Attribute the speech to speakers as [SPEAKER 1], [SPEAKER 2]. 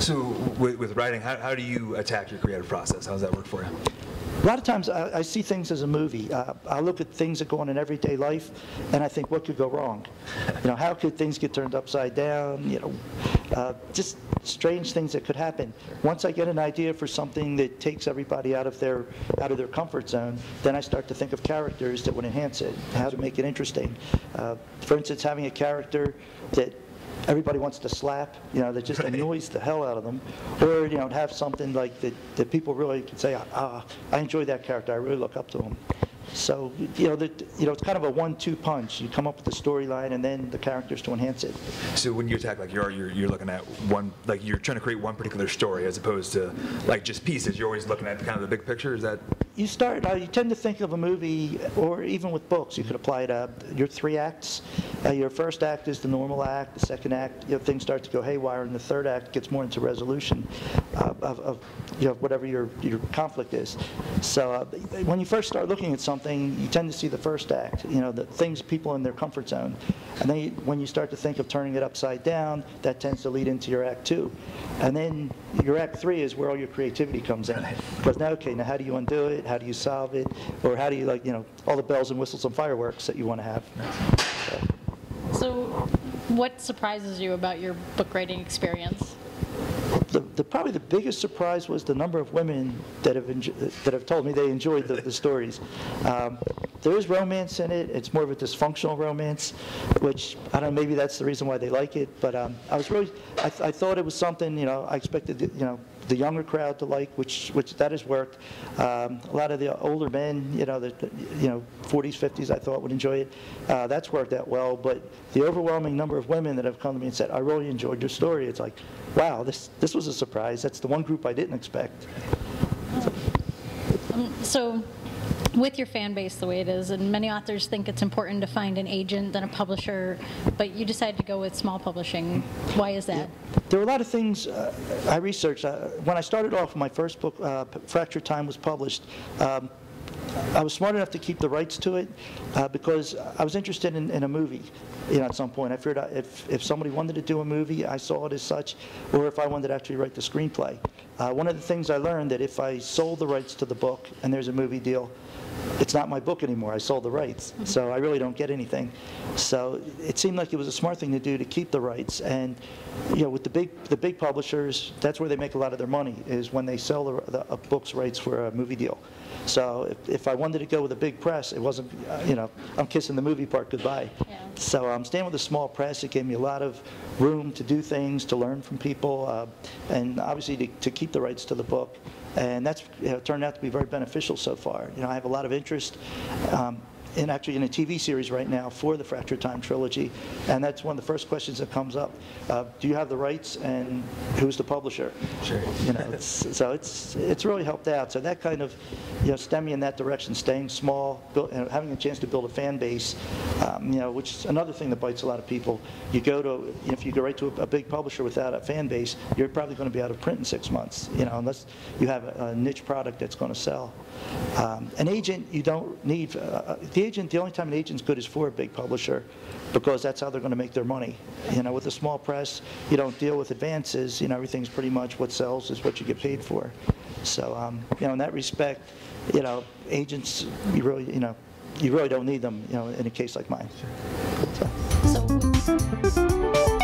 [SPEAKER 1] So with writing, how do you attack your creative process? How does that work for you?
[SPEAKER 2] A lot of times I see things as a movie. I look at things that go on in everyday life, and I think, what could go wrong? How could things get turned upside down? Just strange things that could happen. Once I get an idea for something that takes everybody out of their comfort zone, then I start to think of characters that would enhance it, how to make it interesting. For instance, having a character that everybody wants to slap, that just annoys the hell out of them, or have something like that people really can say, I enjoy that character, I really look up to him. So it's kind of a 1-2 punch. You come up with the storyline and then the characters to enhance it.
[SPEAKER 1] So when you attack, like you're looking at one, like you're trying to create one particular story as opposed to like just pieces. You're always looking at kind of the big picture. Is that?
[SPEAKER 2] You tend to think of a movie, or even with books, you could apply it your 3 acts. Your first act is the normal act. The second act, things start to go haywire, and the third act gets more into resolution of whatever your conflict is. So when you first start looking at something, you tend to see the first act, the things people in their comfort zone. And then when you start to think of turning it upside down, that tends to lead into your act 2. And then your act 3 is where all your creativity comes in. Because now how do you undo it? How do you solve it? Or how do you, all the bells and whistles and fireworks that you want to have?
[SPEAKER 3] So what surprises you about your book writing experience?
[SPEAKER 2] Probably the biggest surprise was the number of women that have told me they enjoyed the stories. There is romance in it. It's more of a dysfunctional romance, which I don't know. Maybe that's the reason why they like it. But I thought it was something. I expected the younger crowd to like, which that has worked. A lot of the older men, the 40s, 50s, I thought would enjoy it. That's worked out well. But the overwhelming number of women that have come to me and said, "I really enjoyed your story," it's like, wow, this was a surprise. That's the one group I didn't expect.
[SPEAKER 3] So with your fan base the way it is, and many authors think it's important to find an agent than a publisher, but you decided to go with small publishing. Why is that?
[SPEAKER 2] Yeah. There were a lot of things I researched. When I started off, my first book, Fractured Time, was published. I was smart enough to keep the rights to it because I was interested in a movie. At some point, I figured out if somebody wanted to do a movie, I saw it as such, or if I wanted to actually write the screenplay. One of the things I learned that if I sold the rights to the book and there's a movie deal, it's not my book anymore. I sold the rights, so I really don't get anything. So it seemed like it was a smart thing to do to keep the rights. And with the big publishers, that's where they make a lot of their money, is when they sell a book's rights for a movie deal. So if I wanted to go with a big press, it wasn't, I'm kissing the movie part goodbye. Yeah. So I'm staying with a small press. It gave me a lot of room to do things, to learn from people, and obviously to keep the rights to the book. And that's turned out to be very beneficial so far. I have a lot of interest in a TV series right now for the Fractured Time trilogy, and that's one of the first questions that comes up. Do you have the rights, and who's the publisher?
[SPEAKER 1] Sure.
[SPEAKER 2] So it's really helped out. So that kind of stem me in that direction, staying small, having a chance to build a fan base, which is another thing that bites a lot of people. If you go right to a big publisher without a fan base, you're probably going to be out of print in 6 months, unless you have a niche product that's going to sell. An agent, you don't need. The only time an agent's good is for a big publisher, because that's how they're going to make their money. With a small press, you don't deal with advances. Everything's pretty much what sells is what you get paid for. So, in that respect, agents, you really don't need them, in a case like mine. So.